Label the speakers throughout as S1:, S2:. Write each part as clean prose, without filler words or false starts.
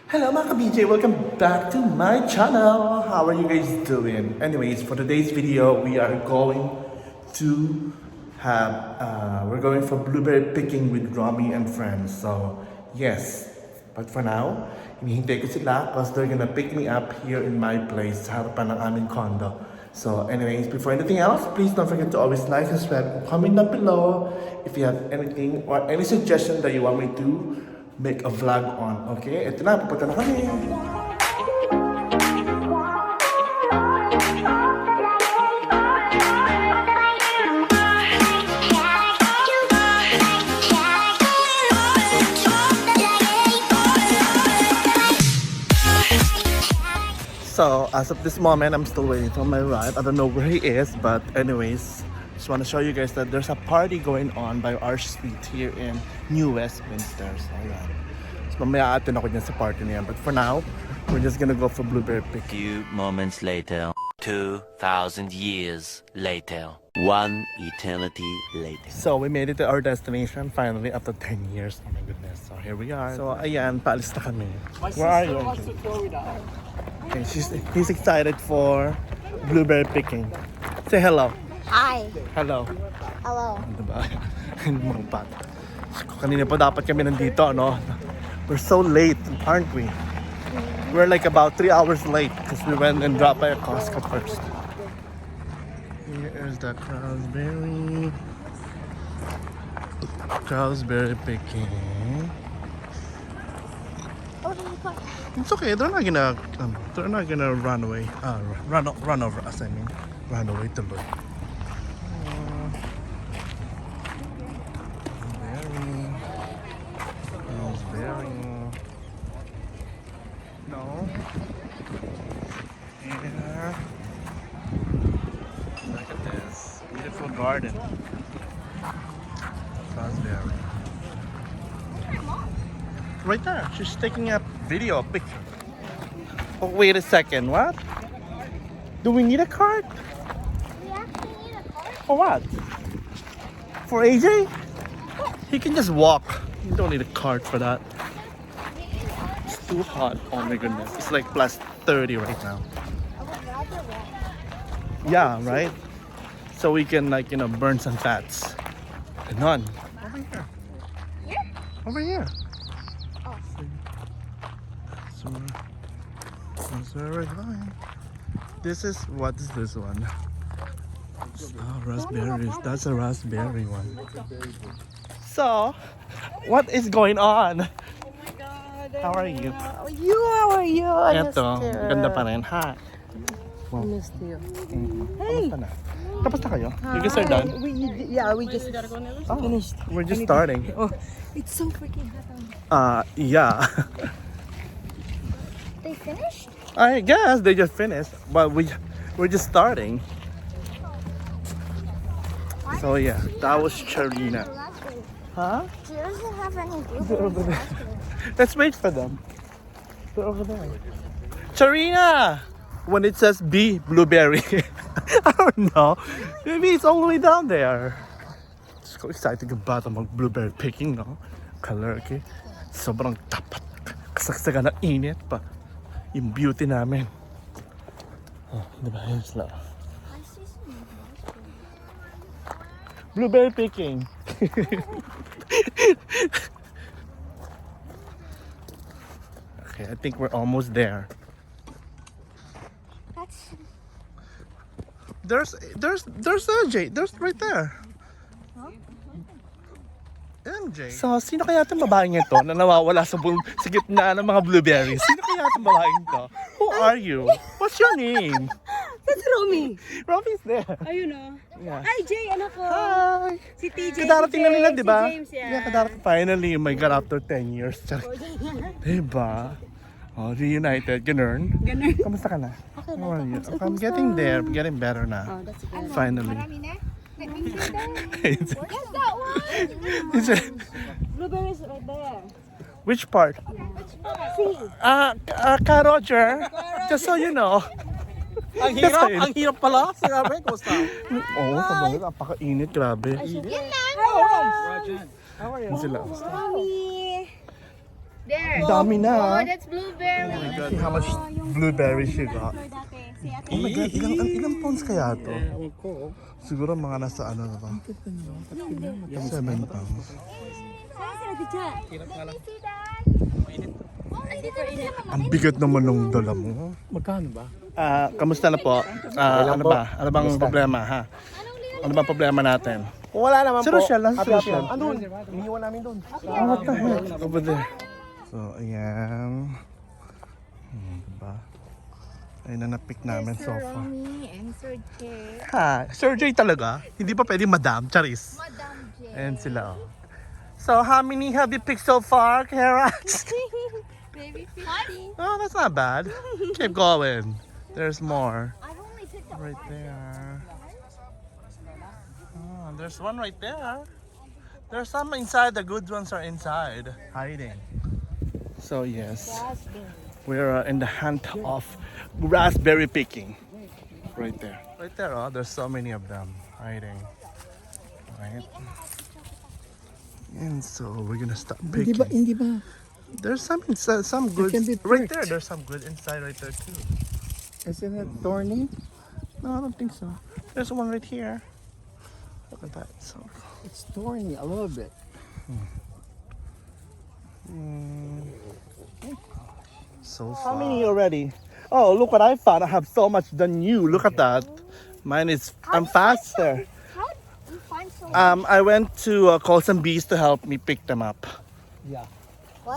S1: Hello mga ka-BJ! Welcome back to my channel! How are you guys doing? Anyways, for today's video, we are going to we're going for blueberry picking with Romy and friends. So, yes. But for now, hinihintay ko sila because they're gonna pick me up here in my place sa harapan ng aming condo. So, anyways, before anything else, please don't forget to always like, subscribe, comment down below if you have anything or any suggestion that you want me to make a vlog on. Okay? Ito na, pupunta na kami. So, as of this moment, I'm still waiting for my ride. I don't know where he is, but anyways, just want to show you guys that there's a party going on by our street here in New Westminster. So, ayan. So, mamaya atin ako dyan sa party niyan. But for now, we're just gonna go for blueberry pick.
S2: Few moments later, 2,000 years later, one eternity later.
S1: So, we made it to our destination finally after 10 years. Oh my goodness. So, here we are. So, ayan, paalis na kami. Where are you? Okay, he's excited for blueberry picking. Say hello.
S3: Hi.
S1: Hello.
S3: Hello.
S1: Diba? Mga bata. Kanina pa dapat kami nandito, no? We're so late, aren't we? We're like about 3 hours late because we went and dropped by a Costco first. Here's the Krauseberry picking. It's okay. They're not gonna run away. Run over us. I mean, run away to look. Raspberry. No. Yeah. Look at this beautiful garden. Raspberry. Right there. She's taking a video, a picture. Oh, wait a second. What? Do we need a cart?
S3: We actually need a car.
S1: For what? For AJ? He can just walk. You don't need a cart for that. It's too hot. Oh my goodness. It's like plus 30 right now.
S3: I would rather walk.
S1: Yeah, right? So we can burn some fats. None. Over here.
S3: Here?
S1: Over here.
S3: Oh.
S1: So that's where we're going. What is this one? Oh, raspberries. That's a raspberry one. So, what is going on?
S4: Oh my God.
S1: How are you?
S4: How are you? I missed
S1: Eto,
S4: you.
S1: ganda pa rin. Hi.
S4: I missed you.
S1: Hey. Kamusta na? Tapos na kayo? You guys are done?
S4: We just finished.
S1: We're just starting.
S4: Oh, it's so freaking hot.
S1: Yeah.
S3: They finished?
S1: I guess they just finished, but we're just starting. So yeah, that was Charina. Huh?
S3: She doesn't have any
S1: They're over
S3: blueberries.
S1: there. Let's wait for them. They're over there. Charina! When it says B, blueberry. I don't know. Maybe it's all the way down there. So excited about mag blueberry picking, no? Color, okay? Sobrang tapat. Kasagsagan ng init pa. Yung beauty namin. Oh, diba? Yun sila.
S3: I see some
S1: Blueberry picking. Okay, I think we're almost there.
S3: That's
S1: There's MJ. There's right there. MJ. So, sino kaya itong babaeng ito na nawawala sa gitna ng mga blueberries? Sino kaya itong babaeng ito? Who are you? What's your name?
S4: That's Romy.
S1: Robbie's there.
S4: Ayun o.
S1: Yeah.
S4: Hi, Jay. Anak ko.
S1: Hi.
S4: Si TJ.
S1: Kadarating na nila, di ba?
S4: Si James, yeah.
S1: Yeah, kadarating. Finally, oh my God, after 10 years. Diba? Oh, reunited. Ganun.
S4: Ganun.
S1: Kamusta ka na? How are you? I'm getting there. I'm getting better
S4: Oh,
S1: na.
S4: that's good.
S1: Finally.
S3: Let me see that.
S1: It's-
S3: Where's that one?
S1: it's a-
S4: Blueberries right there.
S1: Which part?
S4: See.
S1: Ka Roger, just so you know.
S5: Ang hirap pala. Sinabi, kumusta?
S1: Oo, sabagay, napakainit, grabe.
S3: Yun lang.
S5: How are you?
S1: Yan sila.
S4: Romy.
S3: There.
S1: Ang dami na.
S3: Oh, that's blueberry.
S1: Oh my God, how much blueberries you got? Oh my God, ilang pounds kaya to?
S5: Ewan ko.
S1: Siguro mga nasa ano na to? 7 pounds.
S5: Hirap nga lang.
S1: Ang bigat naman ng dala mo.
S5: Magkano ba?
S1: Kamusta na po? Ano ba? Ano bang problema ha? Ano bang problema natin?
S5: Kung wala naman
S1: Si
S5: po.
S1: Rochelle, nasa si Rochelle.
S5: Andun. Iniwan namin doon.
S1: Oh, what the heck? Over there. So, ayan. Diba? Ayun na na-pick namin so far.
S3: Romy and Sir Jay.
S1: Ha? Sir J talaga? Hindi pa pwede Madam Charis.
S3: Madam Jay.
S1: Ayan sila oh. So, how many have you picked so far, Kara?
S3: Maybe 50.
S1: Oh, that's not bad. Keep going. There's more.
S3: I've only picked up
S1: Right there. Oh, there's one right there. There's some inside. The good ones are inside, hiding. So yes, we're in the hunt of raspberry picking. Right there. Right there. Oh, there's so many of them hiding. Right. And so we're gonna start picking.
S5: Hindi ba?
S1: There's some inside, some good.
S5: can be
S1: Right
S5: pricked.
S1: there. There's some good inside right there too.
S5: Isn't it thorny?
S1: No, I don't think so. There's one right here. Look at that. So,
S5: It's thorny a little bit.
S1: so far. How many already? Oh, look what I found. I have so much than you. Look at that. Mine is, I'm faster.
S3: How do you find so much?
S1: I went to call some bees to help me pick them up.
S5: Yeah.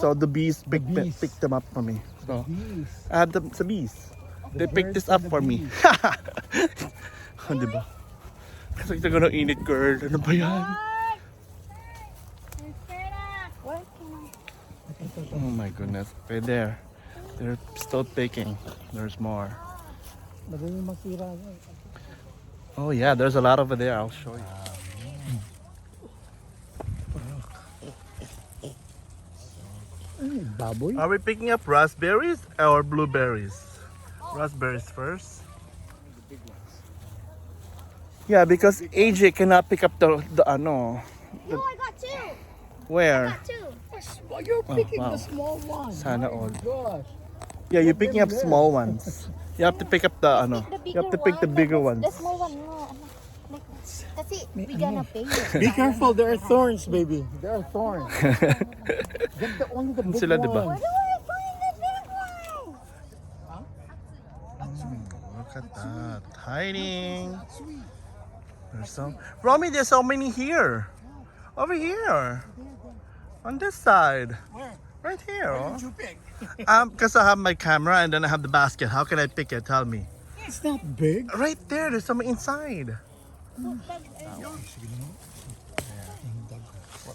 S1: So the bees,
S5: bees.
S1: picked them up for me. So
S5: Bees.
S1: I had them, the bees. They picked this up for me. Oh, diba? Kasi ito gano'ng init, girl. Ano ba yan?
S3: What can I...
S1: Oh my goodness. Right there. They're still picking. There's more.
S5: Madaling masira yan.
S1: Oh yeah, there's a lot over there. I'll show you.
S5: Ay, baboy.
S1: Are we picking up raspberries or blueberries? Raspberries first. Yeah, because AJ cannot pick up the ano.
S3: No, I got two.
S1: Where?
S3: Two.
S5: You're picking
S1: wow.
S5: the small one.
S1: Sana
S5: Oh
S1: all.
S5: my gosh.
S1: Yeah, you're picking up small ones. You have to pick up the ano. You have to pick the bigger ones.
S3: The small one, no. Like, that's it. We gonna pay it.
S5: Be careful, there are thorns, baby. There are thorns. Get only the big
S1: Sila,
S5: one.
S1: diba?
S3: Where do I find the big one?
S1: Look at that. Hiding. There's some. Romy, there's so many here. Over here. On this side.
S5: Where?
S1: Right here. Oh.
S5: You pick.
S1: Because I have my camera and then I have the basket. How can I pick it? Tell me.
S5: It's not big.
S1: Right there. There's some inside.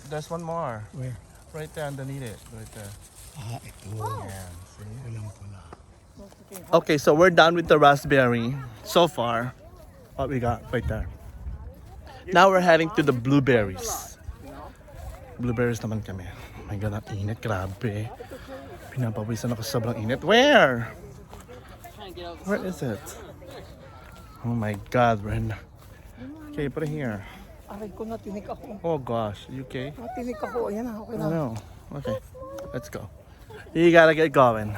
S1: There's one more.
S5: Where?
S1: Right there underneath it. Right there.
S5: Ah, ito.
S1: Yeah. See?
S5: Walang pula.
S1: Okay, so we're done with the raspberry so far. What we got right there. Now we're heading to the blueberries. Blueberries naman kami. Oh my God, ang init. Grabe. Pinapawisan ako sa sobrang init. Where? Where is it? Oh my God, we're in... Okay, put it here.
S5: Aray ko, natinik ako.
S1: Oh gosh, you okay?
S5: Natinik ako. Ayan na, okay
S1: I
S5: na.
S1: know. Okay, let's go. You gotta get going.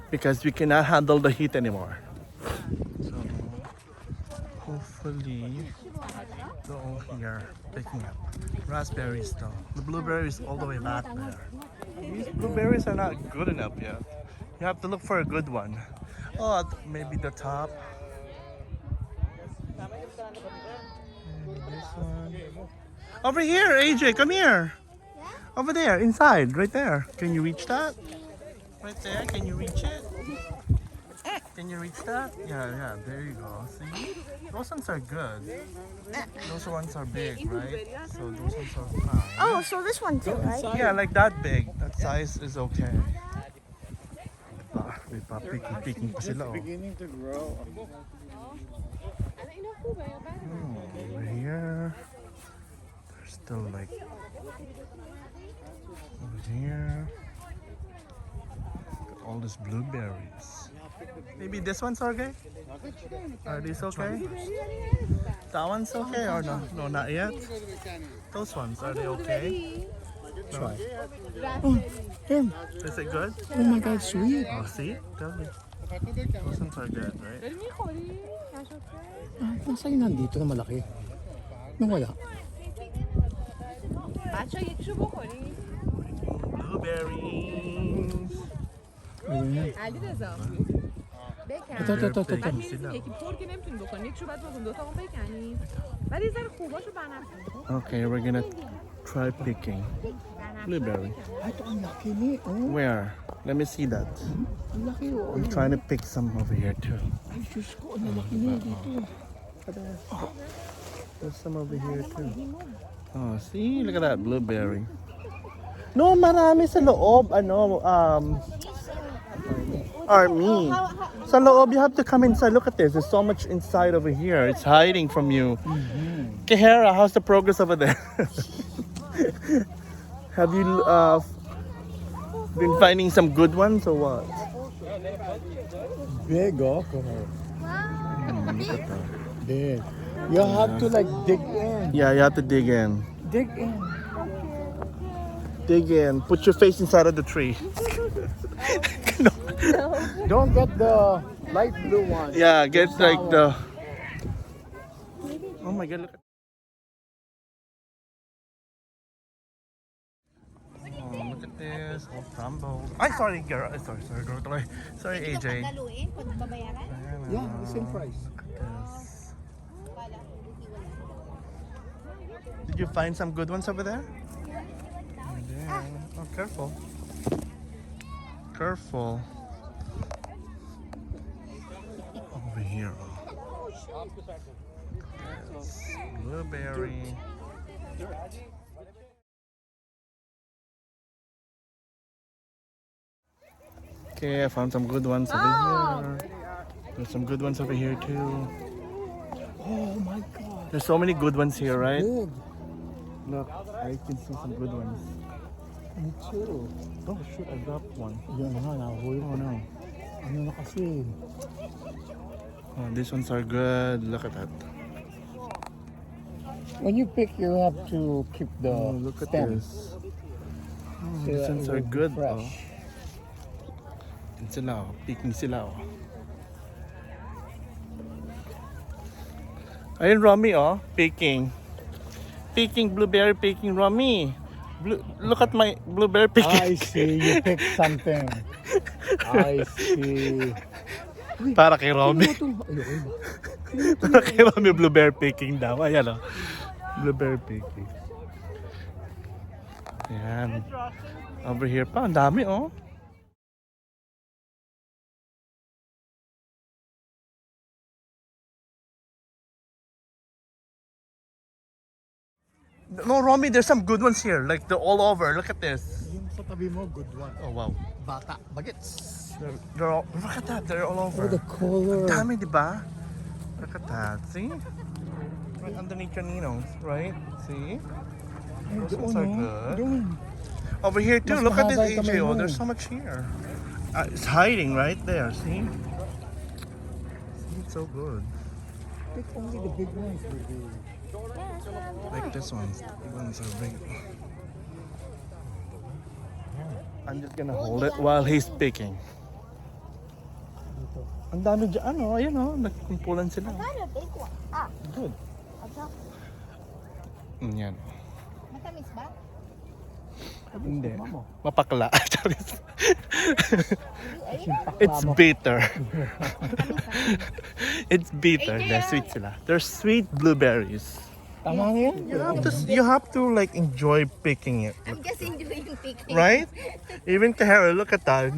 S1: Because we cannot handle the heat anymore. So, hopefully, they're all here picking up. Raspberries though. The blueberries all the way back there. These blueberries are not good enough yet. You have to look for a good one. Oh, maybe the top. Maybe this one. Over here, AJ, come here. Over there, inside, right there. Can you reach that? Right there, can you reach it? Can you reach that? Yeah, there you go. See? Those ones are good. Those ones are big, right? So those ones are fine.
S3: Oh, so this one too, right?
S1: Yeah, like that big. That size is okay. May pa-picking pa sila, oh.
S5: Beginning to grow.
S1: Over here. There's still like... Over here. Got all these blueberries. Maybe this one's okay? Are these okay? That one's okay or no? No, not yet. Those ones, are they okay?
S5: Try. Oh, Em.
S1: Is it good?
S5: Oh my God, sweet.
S1: Oh, see? Tell me. Those ones are good, right?
S5: Nasa yun nandito na malaki. Nung wala.
S1: Blueberries.
S5: Ayun yan.
S6: علیرضا
S5: Ito.
S6: بعد می‌ریزیم یکی پر که نمیتونی بکنی یک شو بعد بکن دوتا اون بکنی بعد یه ذره خوباشو بنفسون
S1: Okay, we're gonna try picking blueberry.
S5: Ito ang laki ni. Oh,
S1: Where? Let me see that.
S5: ang laki oh.
S1: I'm trying to pick some over here too.
S5: Ay, Diyos ko, ang laki niya dito.
S1: There's some over here too. Oh, see? Look at that blueberry. No, marami sa loob. Army. Sa loob, you have to come inside. Look at this. There's so much inside over here. It's hiding from you. Kehara, how's the progress over there? Have you been finding some good ones or what?
S5: Big, oh.
S3: Wow. Big.
S5: Big. You have to like dig in.
S1: Yeah, you have to dig in.
S5: Dig in.
S1: Dig in. Put your face inside of the tree.
S5: Don't get the light blue one.
S1: Yeah, get like the. Oh my God! Look. Oh, look at this. All crumbled. I'm sorry, girl. Sorry, girl. Sorry, AJ.
S3: Daluin, kung babayaran.
S5: Yeah, the same price.
S1: This. Did you find some good ones over there? Yeah. Oh, careful. Careful. Over here. Yes. Blueberry. Okay, I found some good ones over here. There's some good ones over here too.
S5: Oh my God.
S1: There's so many good ones here, right?
S5: Big.
S1: Look, I can see some good ones.
S5: Me too.
S1: Oh shoot, I dropped one.
S5: Yan na nga, nahuli.
S1: Oh no.
S5: Ano na kasi?
S1: Oh, these ones are good. Look at that.
S5: When you pick, you have to keep the
S1: Oh, look at
S5: stem.
S1: this. Oh,
S5: So
S1: these
S5: that
S1: ones
S5: it
S1: are
S5: will be
S1: good.
S5: fresh.
S1: Oh. Yan sila, oh. Picking sila. Oh. Ayun, Romy, oh. Picking. Picking blueberry, picking Romy. Look at my blueberry picking.
S5: I see, you picked something. I see.
S1: Para kay Romy.
S5: Ayoko ba?
S1: Para kay Romy, blueberry picking daw. Ayan, oh. Blueberry picking. Ayan. Over here pa, ang dami, oh. No, Romy, there's some good ones here. Like, they're all over. Look at this.
S5: Yung sa tabi mo, good one.
S1: Oh, wow.
S5: Bata, bagets.
S1: They're all, look at that. They're all
S5: Oh,
S1: over.
S5: the color.
S1: Dami, di ba? Look at that. See? Right underneath your ninos, right? See? Those ones are good.
S5: Doon.
S1: Over here too.
S5: Mas
S1: Look at this
S5: mahaba yung kamay
S1: AJ. Oh,
S5: mo.
S1: there's so much here. It's hiding right there. See? See, it's so good.
S5: Pick only the big ones, baby.
S1: Like this one. These ones are big. I'm just gonna hold it while he's picking. Ang dami dyan, oh. Ayan, oh. Nagkumpulan sila.
S3: Ano, big one. Ah,
S1: Good.
S3: absok.
S1: Yan.
S3: Matamis ba?
S1: Hindi.
S5: Mamo.
S1: Mapakla. It's bitter. It's bitter. They're sweet sila. They're sweet blueberries.
S5: Tama na yan.
S1: You have to like enjoy picking it,
S3: I'm just enjoying picking.
S1: right? Even Kahara, look at that.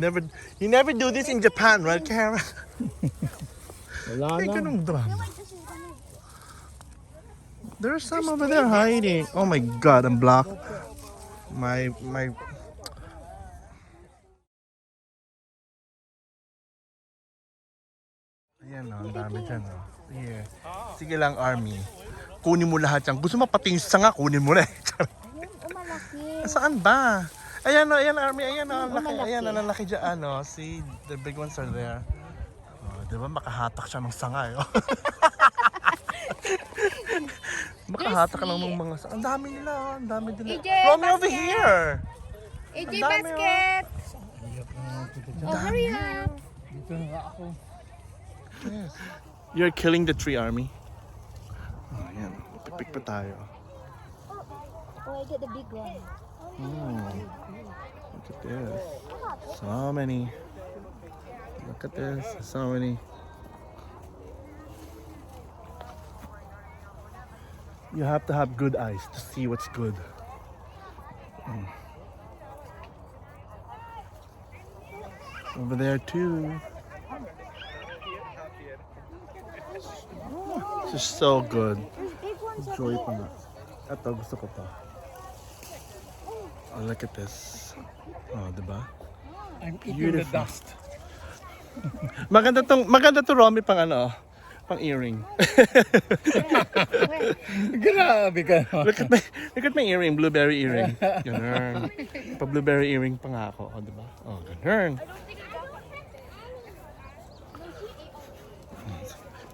S1: You never do this in Japan, right, Kahara?
S5: Wala
S1: Ay,
S5: na.
S1: ganun drum. There's some over there hiding. Oh my God, I'm blocked. My. Ayan o, ang dami dyan o. Sige. Sige lang, Army. Kunin mo lahat yan. Gusto mo pati yung sanga, kunin mo na.
S3: Malaki.
S1: Saan ba? Ayan o, ayan Army, ayan o. Ang laki,
S3: malaki.
S1: ayan, ang laki dyan o. See, the big ones are there. Oh, di ba makahatak siya ng sanga eh. Makahata ka lang ng mga... Ang dami nila, ang dami nila.
S3: AJ,
S1: Romy, over
S3: basket!
S1: here!
S3: AJ,
S1: Ang dami,
S3: basket! Oh, hurry up!
S5: Dito na ako.
S1: Yes. You're killing the tree army. Oh, yan. Pipik pa tayo.
S3: Oh, I get the big one.
S1: Look at this. So many. Look at this. So many. You have to have good eyes to see what's good. Over there too. This is so good. Enjoy pa nga. Ito, gusto ko pa. Oh, look at this. Oh, diba?
S5: I'm eating the
S1: Beautiful.
S5: dust.
S1: Maganda to Romy pang ano, pang earring.
S5: Grabe ka.
S1: Look at my earring, blueberry earring. Ganun. Pa blueberry earring pa nga ako, oh, diba? Oh, ganun.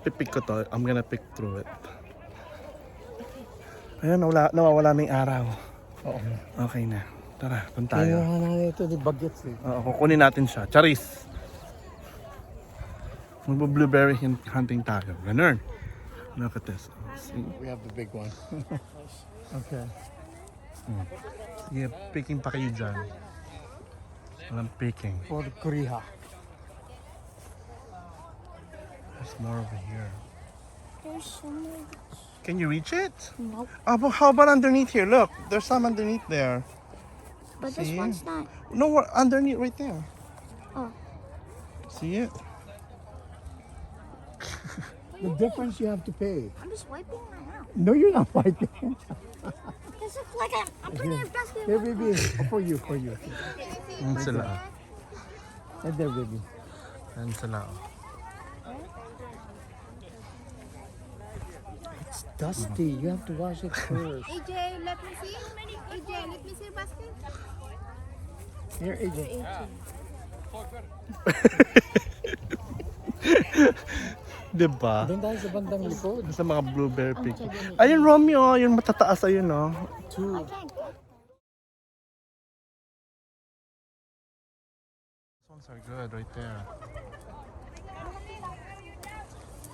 S1: Pipik ko to. I'm gonna pick through it. Ayan, nawawala na yung araw.
S5: Oo.
S1: Okay na. Tara, dun
S5: Tayo
S1: tayo.
S5: nga na ito, di bagets eh.
S1: Oo, kukunin natin siya. Charis! Magbo-blueberry hunting tayo. Ganun. Look at this. See?
S5: We have the big one. Okay.
S1: Sige, picking pa kayo dyan. Walang picking.
S5: For Korea.
S1: There's more over here.
S3: There's so much.
S1: Can you reach it?
S3: Nope.
S1: But how about underneath here? Look, there's some underneath there.
S3: But
S1: See?
S3: this one's not.
S1: No, underneath right there.
S3: Oh.
S1: See it?
S5: The difference you have to pay.
S3: I'm just wiping my mouth.
S5: No, you're not fighting.
S3: This is like I'm putting a basket.
S5: Here, baby. For you.
S1: Yan sila.
S5: And there, baby.
S1: Yan sila.
S5: It's dusty. You have to wash it first.
S3: AJ, let me see. AJ, let me see your basket.
S5: Here, AJ.
S1: Diba?
S5: Doon tayo sa bandang likod.
S1: Sa mga blueberry picking. Ayun, Romeo. Yung matataas ayun, oh.
S5: Two.
S1: These ones are good right there.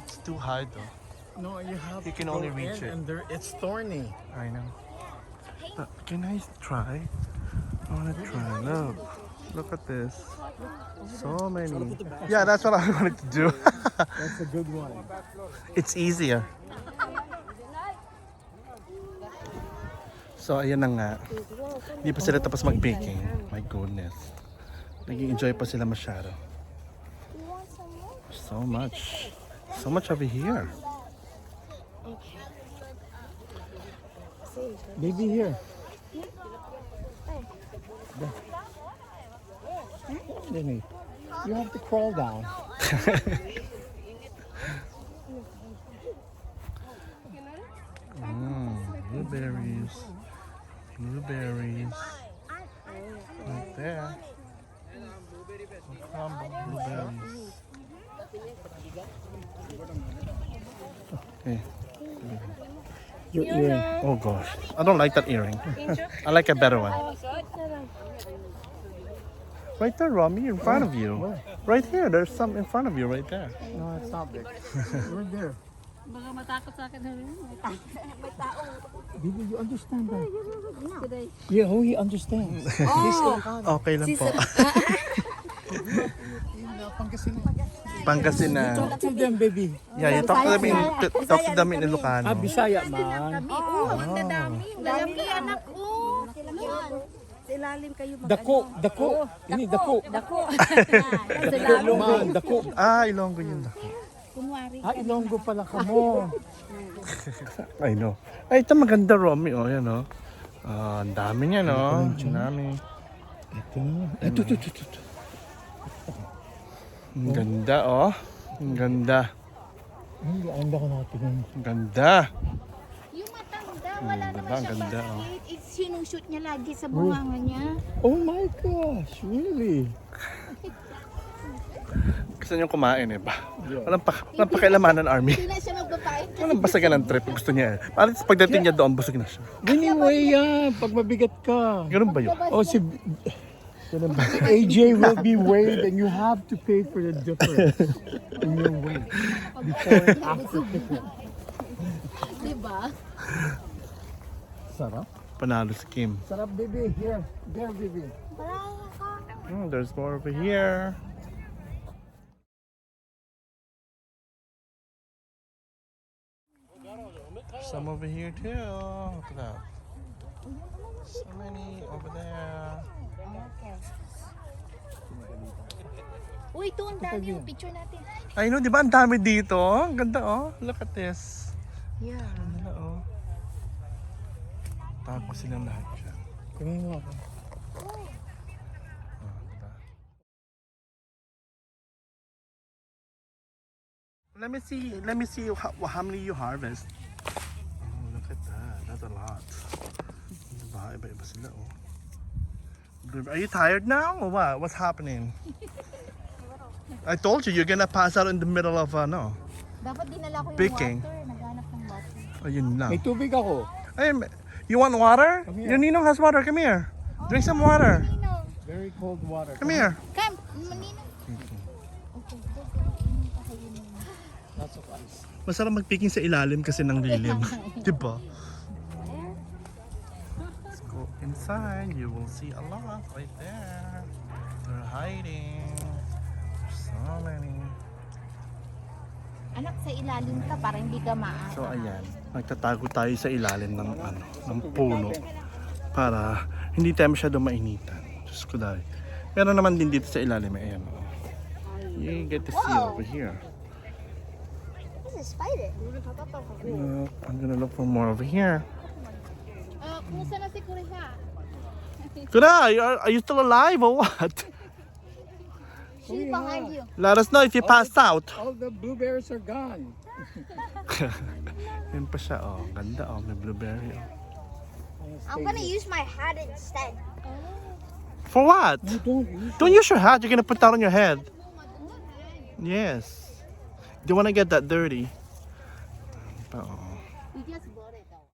S1: It's too high though.
S5: No, you have
S1: You
S5: to
S1: can
S5: go
S1: only reach
S5: in
S1: it.
S5: and there, it's thorny.
S1: I know. Can I try? I wanna try. Look. Look at this. So many. Yeah, that's what I wanted to do.
S5: That's a good one.
S1: It's easier. So, ayan na nga. Hindi pa sila tapos mag-baking. My goodness. Nag-enjoy pa sila masyado. So much. So much over here.
S5: Baby, here. Lenny, you have to crawl down.
S1: Blueberries. Blueberries. Right there. Blueberries. Okay.
S5: Your earring.
S1: Oh gosh. I don't like that earring. I like a better one. Right there, Romy, in front of you.
S5: Where?
S1: Right here. There's some in front of you right there.
S5: No, it's not big. Right there.
S4: Baka matakot sa akin.
S5: Baby, you understand that?
S3: No.
S5: Yeah, oh, he understands.
S1: Okay lang po. Pangasinan.
S5: Talk to them, baby.
S1: Yeah, you talk to them in Ilocano.
S5: Bisaya man.
S3: Oh, ang dadami. Lalaki anak ko.
S4: Sa ilalim kayo
S5: Dako. Ini dako.
S4: Dako.
S5: Man, dako.
S1: Ah, Ilonggo yun.
S4: Kunwari.
S5: Ilonggo pala ka mo.
S1: I know. Ay, ito maganda, Romy. Oh, yan, oh. Ang dami niya, no? Ang dami.
S5: Ito.
S1: Ang ganda, oh. Ang ganda.
S5: Hindi, ang ko natin.
S1: Ang ganda.
S3: Yung matanda, wala
S1: diba?
S3: naman
S1: Ang
S3: siya
S1: ganda,
S3: basket. Sinushoot niya lagi sa bunganga niya.
S5: Oh my gosh, really?
S1: Gusto niyong kumain eh ba? Walang pakialaman ng army.
S3: Hindi na siya magpapain.
S1: Walang basagan ng trip. Gusto niya eh. Parang pagdating niya doon, busog na siya.
S5: Anyway, pag mabigat ka.
S1: Ganun ba yun?
S5: Oh, si AJ will be weighed and you have to pay for the difference in your weight before and after picnic.
S3: Diba?
S5: Sarap.
S1: Panalo si Kim.
S5: Sarap, baby. Here. There, baby.
S3: Parang ka.
S1: There's more over here. Some over here too. Look at that. So many over there.
S3: Uy, ito ang dami yung picture natin.
S1: I know, di ba? Ang dami dito. Ang ganda, oh. Look at this.
S3: Yeah.
S1: Ganda, oh. Tago silang lahat dyan.
S5: Kunin mo ako.
S1: Oh, diba? Let me see how many you harvest. Oh, look at that. That's a lot. Diba? Iba-iba sila, oh. Are you tired now or what? What's happening? I told you, you're gonna pass out in the middle of,
S3: Dapat dinala ko yung
S1: Picking.
S3: water. Naghanap ng water.
S1: Ayun lang.
S5: May tubig ako.
S1: Hey, you want water?
S5: Come here.
S1: Your Ninong has water. Come here. Drink some water.
S3: Manino.
S5: Very cold water.
S1: Come here.
S3: Come, Manino. Okay,
S5: Lots of ice.
S1: Masarap mag-picking sa ilalim kasi ng lilim. Diba? Let's go inside. You will see a lot right there. They're hiding. There's so many.
S3: Anak, sa ilalim ka para hindi ka maaari.
S1: So ayan, nagtatago tayo sa ilalim ng ng puno para hindi tayo masyado mainitan. Diyos ko dahil. Meron naman din dito sa ilalim. Ayan. Oh. You get to see over here.
S3: This is spider.
S1: Look, I'm gonna look for more over here.
S3: Kumusta na si Kuriha?
S1: Kuda, are you still alive or what?
S3: She's behind you.
S1: Let us know if you passed out.
S5: All the blueberries are gone.
S1: Yan pa siya, oh. Ganda, oh. May blueberry, oh.
S3: I'm gonna use my hat instead.
S1: For what?
S5: You don't use
S1: Don't use your hat. You're gonna put that on your head. Yes. Do you wanna get that dirty? Oh.
S3: We just bought it though.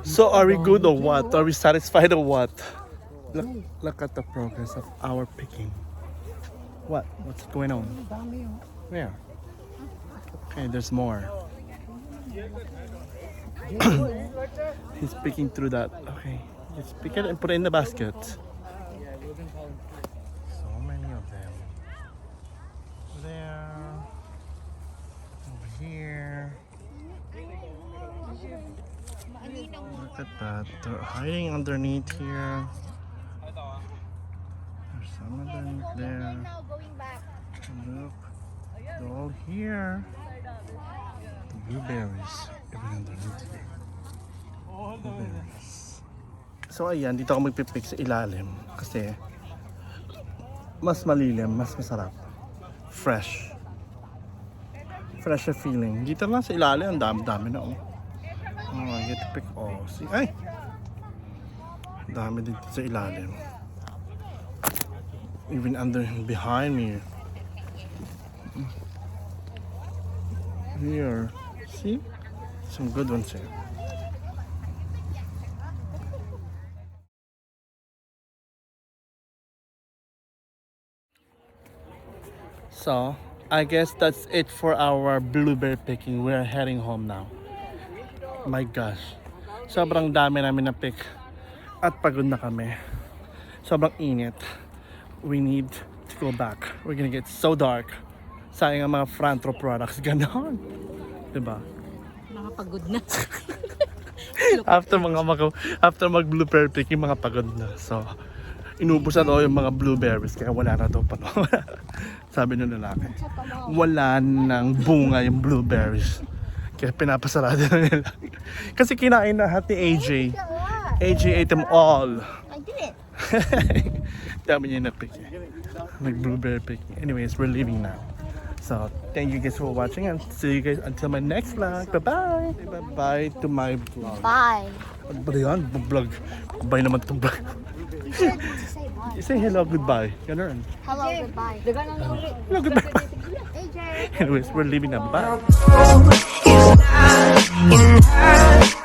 S1: So are we good or what? Are we satisfied or what? Look at the progress of our picking. What? What's going on? Where? Okay, there's more. He's picking through that. Okay, just pick it and put it in the basket. So many of them. There. Over here. Look at that. They're hiding underneath here. There's some underneath there.
S3: Now going back.
S1: Look. They're all here. The blueberries. Even underneath here. Blueberries. So ayan, dito ako magpipick sa ilalim. Kasi mas malilim, mas masarap. Fresh. Fresh a feeling. Dito lang sa ilalim, ang dami-dami na oh. Oh, I get to pick all. See? Ay! Dami dito sa ilalim. Even under, behind me. Here. See? Some good ones here. So, I guess that's it for our blueberry picking. We're heading home now. My gosh. Sobrang dami namin na pick. At pagod na kami. Sobrang init. We need to go back. We're gonna get so dark. Sayang ang mga Frantro products. Ganon. Diba?
S3: Nakapagod na.
S1: after mag blueberry picking, mga pagod na. So, inubos na daw yung mga blueberries. Kaya wala na daw pa. Sabi ng lalaki. Wala nang bunga yung blueberries. Kaya pinapasarado na nila. Kasi kinain na hati AJ. AJ ate them all.
S3: I did it.
S1: Dami niya na-pick eh. Nag-blueberry picking. Anyways, we're leaving now. So, thank you guys for watching and see you guys until my next vlog. Bye-bye! Bye-bye to my vlog.
S3: Bye.
S1: Ano ba yan? Vlog. Bye naman itong vlog.
S3: should say bye.
S1: Say hello, goodbye. Ganun.
S3: Hello, goodbye.
S1: Hello, goodbye.
S3: Hey, Jerry.
S1: Anyways, we're leaving now. Bye.
S7: Is not enough.